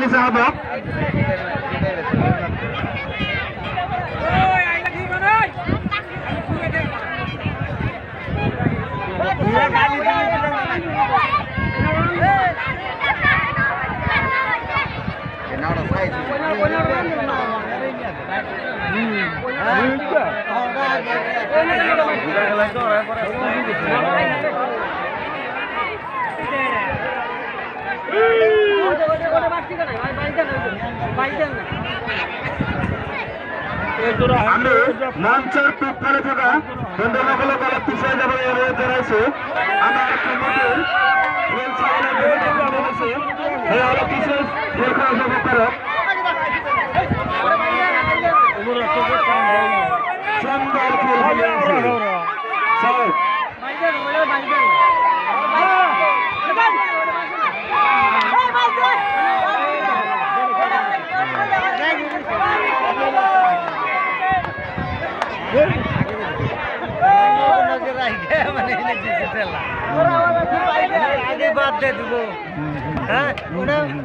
আলী সাহাবাব আমি মঞ্চের পিছনে থাকা বন্ধুসকলক অলপ পিছুৱাই যাবলৈ অনুৰোধ জনাইছো। আমাৰ কমিটিৰ খেল চাবলৈ সেই অলপ পিছুৱাই খেলখন উপভোগ কৰক। সুন্দৰ খেল খেলি আছে চাওক। आगे बात दे दूँ।